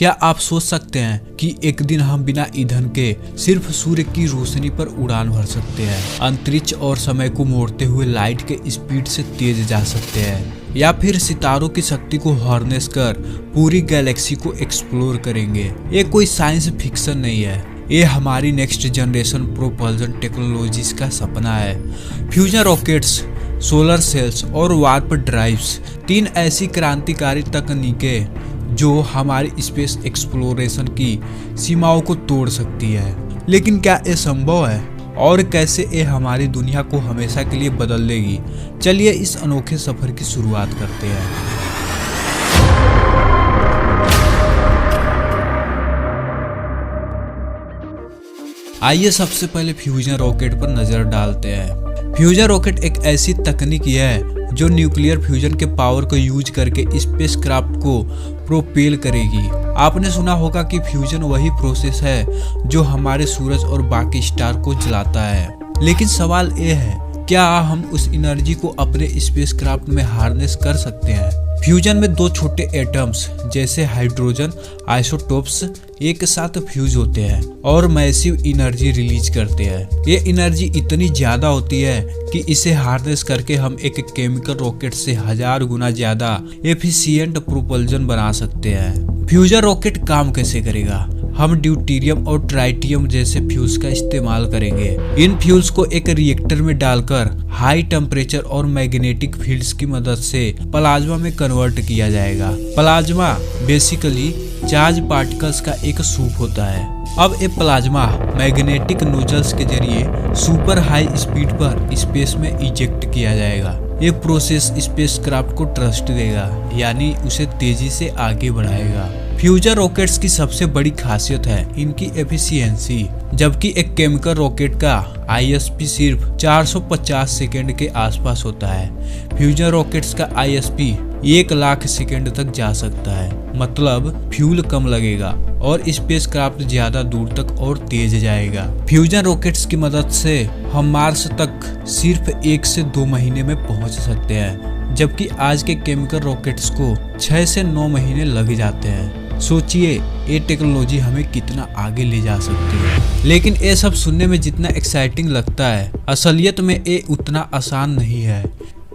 क्या आप सोच सकते हैं कि एक दिन हम बिना ईंधन के सिर्फ सूर्य की रोशनी पर उड़ान भर सकते हैं, अंतरिक्ष और समय को मोड़ते हुए लाइट के स्पीड से तेज जा सकते हैं, या फिर सितारों की शक्ति को हार्नेस कर पूरी गैलेक्सी को एक्सप्लोर करेंगे। ये कोई साइंस फिक्शन नहीं है, ये हमारी नेक्स्ट जनरेशन प्रोपल्शन टेक्नोलॉजीज का सपना है। फ्यूजन रॉकेट्स, सोलर सेल्स और वार्प ड्राइव्स, तीन ऐसी क्रांतिकारी तकनीकें जो हमारी स्पेस एक्सप्लोरेशन की सीमाओं को तोड़ सकती है। लेकिन क्या ये संभव है और कैसे ये हमारी दुनिया को हमेशा के लिए बदल देगी? चलिए इस अनोखे सफर की शुरुआत करते हैं। आइए सबसे पहले फ्यूजन रॉकेट पर नजर डालते हैं। फ्यूजन रॉकेट एक ऐसी तकनीक है जो न्यूक्लियर फ्यूजन के पावर को यूज करके स्पेसक्राफ्ट को प्रोपेल करेगी। आपने सुना होगा कि फ्यूजन वही प्रोसेस है जो हमारे सूरज और बाकी स्टार को जलाता है। लेकिन सवाल ये है, क्या हम उस एनर्जी को अपने स्पेसक्राफ्ट में हार्नेस कर सकते हैं? फ्यूजन में दो छोटे एटम्स जैसे हाइड्रोजन आइसोटोप्स एक साथ फ्यूज होते हैं और मैसिव एनर्जी रिलीज करते हैं। ये एनर्जी इतनी ज्यादा होती है कि इसे हार्नेस करके हम एक केमिकल रॉकेट से 1000 गुना ज्यादा एफिशिएंट प्रोपल्शन बना सकते हैं। फ्यूजन रॉकेट काम कैसे करेगा? हम ड्यूटेरियम और ट्राइटियम जैसे फ्यूल्स का इस्तेमाल करेंगे। इन फ्यूल्स को एक रिएक्टर में डालकर हाई टेम्परेचर और मैग्नेटिक फील्ड्स की मदद से प्लाज्मा में कन्वर्ट किया जाएगा। प्लाज्मा बेसिकली चार्ज पार्टिकल्स का एक सूप होता है। अब ये प्लाज्मा मैग्नेटिक नोजल्स के जरिए सुपर हाई स्पीड पर स्पेस में इजेक्ट किया जाएगा। ये प्रोसेस स्पेसक्राफ्ट को ट्रस्ट देगा, यानी उसे तेजी से आगे बढ़ाएगा। फ्यूजन रॉकेट्स की सबसे बड़ी खासियत है इनकी एफिशिएंसी। जबकि एक केमिकल रॉकेट का ISP सिर्फ 450 सेकेंड के आसपास होता है, फ्यूजन रॉकेट्स का ISP 1 लाख सेकेंड तक जा सकता है। मतलब फ्यूल कम लगेगा और स्पेसक्राफ्ट ज्यादा दूर तक और तेज जाएगा। फ्यूजन रॉकेट्स की मदद से हम मार्स तक सिर्फ 1 से 2 महीने में पहुंच सकते हैं, जबकि आज के केमिकल रॉकेट्स को 6 से 9 महीने लग जाते हैं। सोचिए ये टेक्नोलॉजी हमें कितना आगे ले जा सकती है। लेकिन ये सब सुनने में जितना एक्साइटिंग लगता है, असलियत में ये उतना आसान नहीं है।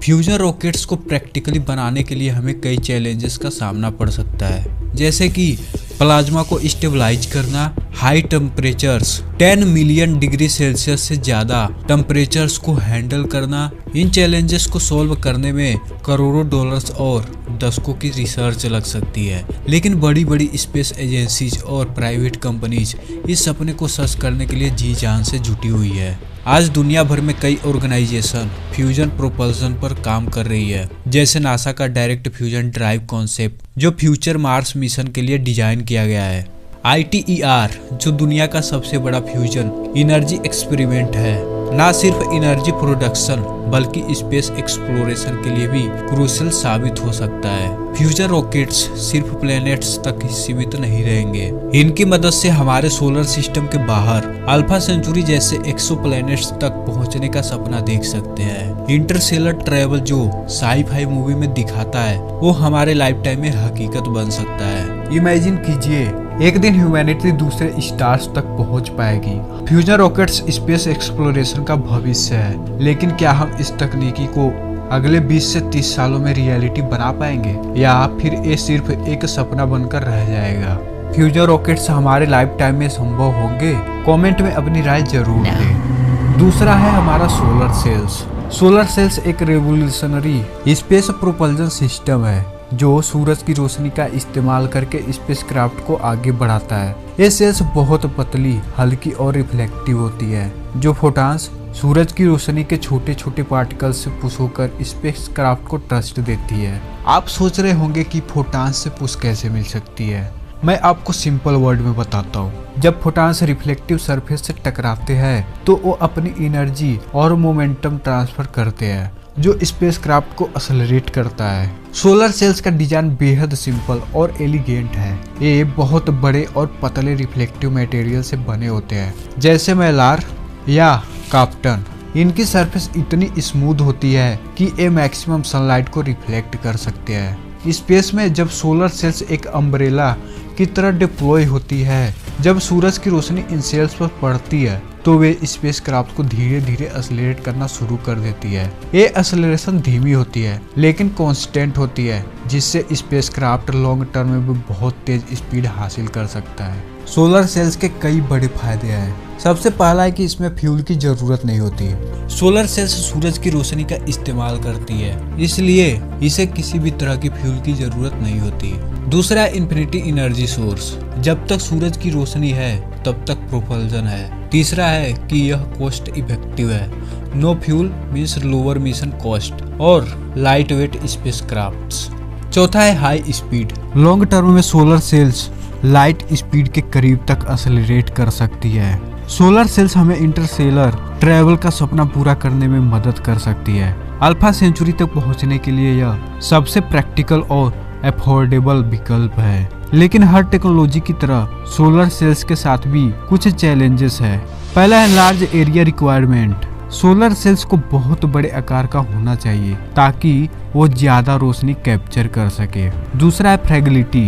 फ्यूजन रॉकेट्स को प्रैक्टिकली बनाने के लिए हमें कई चैलेंजेस का सामना पड़ सकता है, जैसे कि प्लाज्मा को स्टेबलाइज करना, high temperatures 10 million degree Celsius से ज्यादा टेम्परेचर्स को हैंडल करना। इन चैलेंजेस को सॉल्व करने में करोड़ों डॉलर्स और दशकों की रिसर्च लग सकती है। लेकिन बड़ी बड़ी स्पेस एजेंसीज और प्राइवेट कंपनीज इस सपने को सच करने के लिए जी जान से जुटी हुई है। आज दुनिया भर में कई ऑर्गेनाइजेशन फ्यूजन प्रोपल्शन पर काम कर रही है, जैसे नासा का डायरेक्ट फ्यूजन ड्राइव कॉन्सेप्ट जो फ्यूचर मार्स मिशन के लिए डिजाइन किया गया है। ITER जो दुनिया का सबसे बड़ा फ्यूजन एनर्जी एक्सपेरिमेंट है, ना सिर्फ एनर्जी प्रोडक्शन बल्कि स्पेस एक्सप्लोरेशन के लिए भी क्रूशियल साबित हो सकता है। फ्यूजन रॉकेट्स सिर्फ प्लैनेट्स तक ही सीमित नहीं रहेंगे। इनकी मदद से हमारे सोलर सिस्टम के बाहर अल्फा सेंचुरी जैसे एक्सोप्लैनेट्स तक पहुंचने का सपना देख सकते हैं। इंटरस्टेलर ट्रैवल जो साई-फाई मूवी में दिखाता है, वो हमारे लाइफ टाइम में हकीकत बन सकता है। इमेजिन कीजिए एक दिन ह्यूमैनिटी दूसरे स्टार्स तक पहुंच पाएगी। फ्यूजन रॉकेट्स स्पेस एक्सप्लोरेशन का भविष्य है, लेकिन क्या हम इस तकनीकी को अगले 20 से 30 सालों में रियलिटी बना पाएंगे, या फिर ये सिर्फ एक सपना बनकर रह जाएगा? फ्यूजन रॉकेट्स हमारे लाइफ टाइम में संभव होंगे? कमेंट में अपनी राय जरूर दें। दूसरा है हमारा सोलर सेल्स। सोलर सेल्स एक रेवोल्यूशनरी स्पेस प्रोपल्शन सिस्टम है जो सूरज की रोशनी का इस्तेमाल करके स्पेसक्राफ्ट को आगे बढ़ाता है। ये सेल्स बहुत पतली, हल्की और रिफ्लेक्टिव होती है, जो फोटॉन्स सूरज की रोशनी के छोटे छोटे पार्टिकल्स से पुश होकर स्पेसक्राफ्ट को थ्रस्ट देती है। आप सोच रहे होंगे कि फोटॉन्स से पुश कैसे मिल सकती है। मैं आपको सिंपल वर्ड में बताता हूँ। जब फोटॉन्स रिफ्लेक्टिव सरफेस से टकराते हैं तो वो अपनी एनर्जी और मोमेंटम ट्रांसफर करते हैं, जो स्पेसक्राफ्ट को एक्सेलरेट करता है। सोलर सेल्स का डिजाइन बेहद सिंपल और एलिगेंट है। ये बहुत बड़े और पतले रिफ्लेक्टिव मटेरियल से बने होते हैं, जैसे मैलार या काप्टन। इनकी सरफेस इतनी स्मूथ होती है कि ये मैक्सिमम सनलाइट को रिफ्लेक्ट कर सकते हैं। स्पेस में जब सोलर सेल्स एक अम्ब्रेला की तरह डिप्लॉय होती है। जब सूरज की रोशनी इन सेल्स पर पड़ती है तो वे स्पेसक्राफ्ट को धीरे धीरे एक्सेलरेट करना शुरू कर देती है। ये एक्सेलरेशन धीमी होती है लेकिन कांस्टेंट होती है, जिससे स्पेसक्राफ्ट लॉन्ग टर्म में भी बहुत तेज स्पीड हासिल कर सकता है। सोलर सेल्स के कई बड़े फायदे हैं। सबसे पहला है कि इसमें फ्यूल की जरूरत नहीं होती है। सोलर सेल्स सूरज की रोशनी का इस्तेमाल करती है, इसलिए इसे किसी भी तरह की फ्यूल की जरूरत नहीं होती। दूसरा है इन्फिनिटी एनर्जी सोर्स। जब तक सूरज की रोशनी है तब तक प्रोपल्जन है। तीसरा है कि यह कॉस्ट इफेक्टिव है। No fuel means lower mission cost और लाइट वेट स्पेसक्राफ्ट्स। चौथा है हाई स्पीड। लॉन्ग टर्म में सोलर सेल्स लाइट स्पीड के करीब तक एक्सेलरेट कर सकती है। सोलर सेल्स हमें इंटरस्टेलर ट्रैवल का सपना पूरा करने में मदद कर सकती है। अल्फा सेंचुरी तक पहुंचने के लिए यह सबसे प्रैक्टिकल और अफोर्डेबल विकल्प है। लेकिन हर टेक्नोलॉजी की तरह सोलर सेल्स के साथ भी कुछ चैलेंजेस है। पहला है large area requirement. Solar cells को बहुत बड़े आकार का होना चाहिए ताकि वो ज्यादा रोशनी कैप्चर कर सके। दूसरा है फ्रेगिलिटी।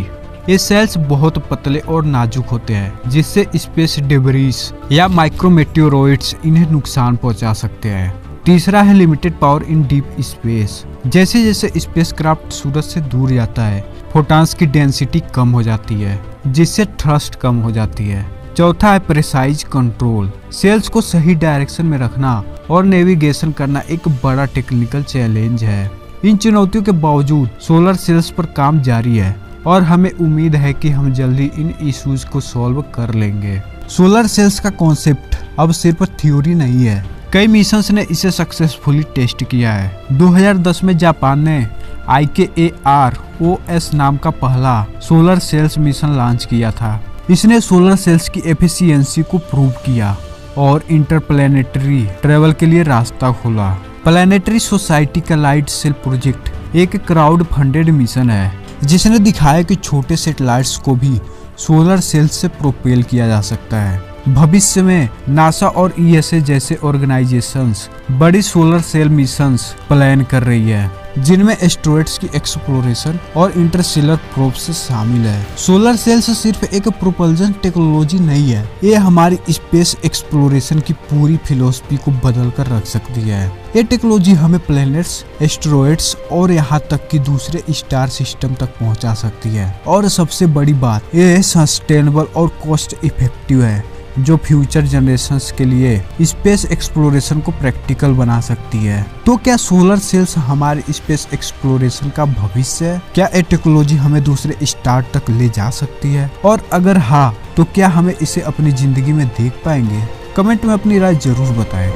ये सेल्स बहुत पतले और नाजुक होते हैं, जिससे स्पेस डेब्रिस या माइक्रोमेटियोरॉइड्स इन्हें नुकसान पहुंचा सकते हैं। तीसरा है limited power in deep space. जैसे जैसे स्पेसक्राफ्ट सूरज से दूर जाता है, फोटॉन्स की डेंसिटी कम हो जाती है, जिससे थ्रस्ट कम हो जाती है। चौथा है प्रिसाइज कंट्रोल। सेल्स को सही डायरेक्शन में रखना और नेविगेशन करना एक बड़ा टेक्निकल चैलेंज है। इन चुनौतियों के बावजूद सोलर सेल्स पर काम जारी है और हमें उम्मीद है कि हम जल्दी इन इश्यूज को सॉल्व कर लेंगे। सोलर सेल्स का कॉन्सेप्ट अब सिर्फ थ्योरी नहीं है, कई मिशंस ने इसे सक्सेसफुली टेस्ट किया है। 2010 में जापान ने IKAROS नाम का पहला सोलर सेल्स मिशन लॉन्च किया था। इसने सोलर सेल्स की एफिशिएंसी को प्रूव किया और इंटरप्लैनेटरी ट्रैवल के लिए रास्ता खोला। प्लैनेटरी सोसाइटी का लाइट सेल प्रोजेक्ट एक क्राउड फंडेड मिशन है, जिसने दिखाया कि छोटे सैटेलाइट्स को भी सोलर सेल्स से प्रोपेल किया जा सकता है। भविष्य में नासा और ESA जैसे ऑर्गेनाइजेशंस बड़ी सोलर सेल मिशंस प्लान कर रही है, जिनमें एस्ट्रॉयड्स की एक्सप्लोरेशन और इंटरस्टेलर प्रोब्स शामिल है। सोलर सेल्स सिर्फ एक प्रोपल्जन टेक्नोलॉजी नहीं है, ये हमारी स्पेस एक्सप्लोरेशन की पूरी फिलॉसफी को बदल कर रख सकती है। ये टेक्नोलॉजी हमें प्लैनेट्स, एस्ट्रॉयड्स और यहाँ तक कि दूसरे स्टार सिस्टम तक पहुँचा सकती है। और सबसे बड़ी बात, ये सस्टेनेबल और कॉस्ट इफेक्टिव है, जो फ्यूचर जनरेशंस के लिए स्पेस एक्सप्लोरेशन को प्रैक्टिकल बना सकती है। तो क्या सोलर सेल्स हमारे स्पेस एक्सप्लोरेशन का भविष्य है? क्या ये टेक्नोलॉजी हमें दूसरे स्टार तक ले जा सकती है? और अगर हाँ, तो क्या हमें इसे अपनी जिंदगी में देख पाएंगे? कमेंट में अपनी राय जरूर बताएं।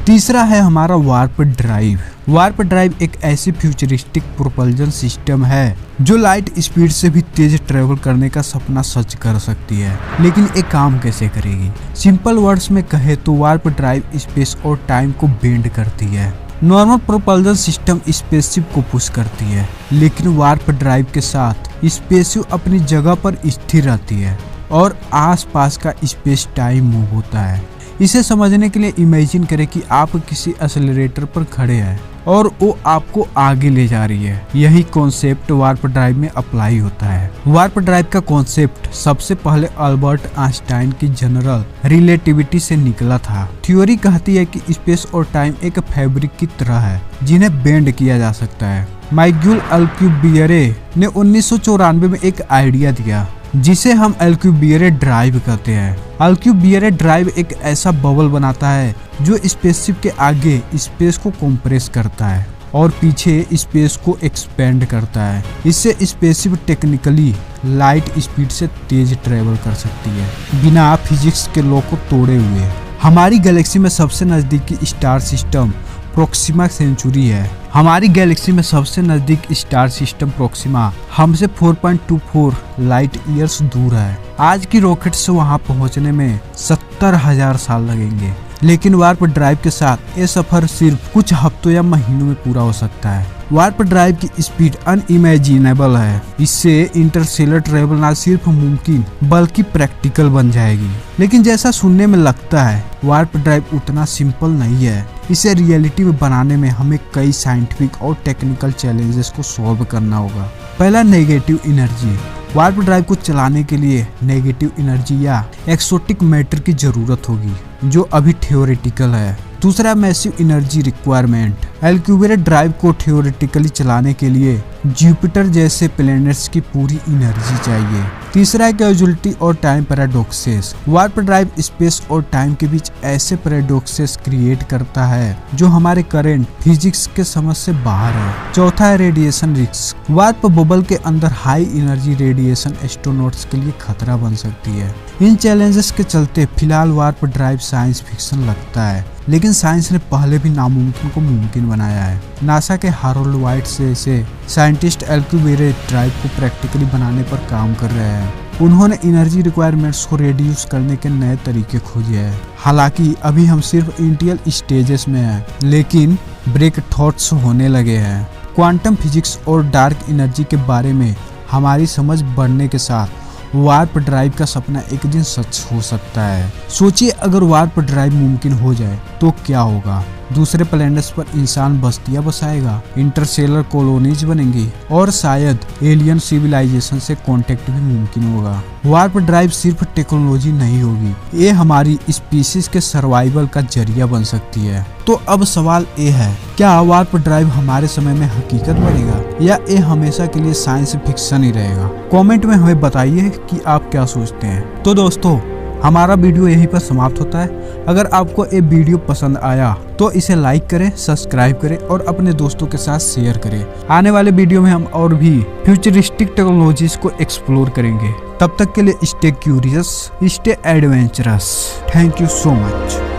तीसरा है हमारा वार्प ड्राइव। वार्प ड्राइव एक ऐसी फ्यूचरिस्टिक प्रोपल्जन सिस्टम है जो लाइट स्पीड से भी तेज ट्रेवल करने का सपना सच कर सकती है। लेकिन ये काम कैसे करेगी? सिंपल वर्ड्स में कहे तो वार्प ड्राइव स्पेस और टाइम को बेंड करती है। नॉर्मल प्रोपल्जन सिस्टम स्पेसशिप को पुश करती है, लेकिन वार्प ड्राइव के साथ स्पेसशिप अपनी जगह पर स्थिर रहती है और आसपास का स्पेस टाइम मूव होता है। इसे समझने के लिए इमेजिन करें कि आप किसी एक्सेलरेटर पर खड़े हैं और वो आपको आगे ले जा रही है। यही कॉन्सेप्ट वार्प ड्राइव में अप्लाई होता है। वार्प ड्राइव का कॉन्सेप्ट सबसे पहले अल्बर्ट आइंस्टाइन की जनरल रिलेटिविटी से निकला था। थ्योरी कहती है कि स्पेस और टाइम एक फैब्रिक की तरह है, जिन्हें बेंड किया जा सकता है। माइगुल अल्क्यूबियरे ने 1994 में एक आइडिया दिया, जिसे हम अल्क्यूबियरे ड्राइव कहते हैं। अल्क्यूबियरे ड्राइव एक ऐसा बबल बनाता है जो स्पेसशिप के आगे स्पेस को कंप्रेस करता है और पीछे स्पेस को एक्सपेंड करता है। इससे स्पेसशिप टेक्निकली लाइट स्पीड से तेज ट्रेवल कर सकती है, बिना फिजिक्स के लॉ को तोड़े हुए। हमारी गैलेक्सी में सबसे नजदीकी स्टार सिस्टम प्रोक्सिमा सेंचुरी है। हमारी गैलेक्सी में सबसे नजदीक स्टार सिस्टम प्रोक्सिमा हमसे 4.24 लाइट ईयर्स दूर है। आज की रॉकेट से वहां पहुंचने में 70,000 साल लगेंगे, लेकिन वार्प ड्राइव के साथ ये सफर सिर्फ कुछ हफ्तों या महीनों में पूरा हो सकता है। वार्प ड्राइव की स्पीड अनइमेजिनेबल है। इससे इंटरस्टेलर ट्रेवल न सिर्फ मुमकिन बल्कि प्रैक्टिकल बन जाएगी। लेकिन जैसा सुनने में लगता है, वार्प ड्राइव उतना सिंपल नहीं है। इसे रियलिटी में बनाने में हमें कई साइंटिफिक और टेक्निकल चैलेंजेस को सॉल्व करना होगा। पहला, नेगेटिव एनर्जी। वार्प ड्राइव को चलाने के लिए नेगेटिव एनर्जी या एक्सोटिक मैटर की जरूरत होगी, जो अभी थ्योरेटिकल है। दूसरा, मैसिव एनर्जी रिक्वायरमेंट। एल्क्यूबेटर ड्राइव को थ्योरेटिकली चलाने के लिए जुपिटर जैसे प्लैनेट्स की पूरी एनर्जी चाहिए। तीसरा है कैजुअलिटी और time paradoxes. Warp drive space और टाइम के बीच ऐसे पैराडॉक्सेस क्रिएट करता है जो हमारे करंट फिजिक्स के समझ से बाहर है। चौथा है रेडिएशन रिस्क। वार्प बबल के अंदर हाई एनर्जी रेडिएशन एस्ट्रोनॉट्स के लिए खतरा बन सकती है। इन चैलेंजेस के चलते फिलहाल वार्प ड्राइव साइंस फिक्शन लगता है, लेकिन साइंस ने पहले भी नामुमकिन को मुमकिन बनाया है। नासा के हारोल्ड वाइट जैसे साइंटिस्ट एल्क्यूबेटर ड्राइव को प्रैक्टिकली बनाने पर काम कर रहे हैं। उन्होंने एनर्जी रिक्वायरमेंट्स को रिड्यूस करने के नए तरीके खोजे हैं। हालांकि अभी हम सिर्फ इनिशियल स्टेजेस में हैं, लेकिन ब्रेक थॉट्स होने लगे हैं। क्वांटम फिजिक्स और डार्क एनर्जी के बारे में हमारी समझ बढ़ने के साथ वार्प ड्राइव का सपना एक दिन सच हो सकता है। सोचिए, अगर वार्प ड्राइव मुमकिन हो जाए तो क्या होगा। दूसरे प्लैनेट्स पर इंसान बस्तियां बसाएगा, इंटरसेलर कॉलोनीज बनेंगी और शायद एलियन सिविलाइजेशन से कांटेक्ट भी मुमकिन होगा। वार्प ड्राइव सिर्फ टेक्नोलॉजी नहीं होगी, ये हमारी स्पीशीज के सर्वाइवल का जरिया बन सकती है। तो अब सवाल ये है, क्या वार्प ड्राइव हमारे समय में हकीकत बनेगा या ये हमेशा के लिए साइंस फिक्शन ही रहेगा? कमेंट में हमें बताइए कि आप क्या सोचते हैं। तो दोस्तों, हमारा वीडियो यहीं पर समाप्त होता है। अगर आपको ये वीडियो पसंद आया तो इसे लाइक करें, सब्सक्राइब करें और अपने दोस्तों के साथ शेयर करें। आने वाले वीडियो में हम और भी फ्यूचरिस्टिक टेक्नोलॉजीज को एक्सप्लोर करेंगे। तब तक के लिए stay curious, stay adventurous. Thank you so much.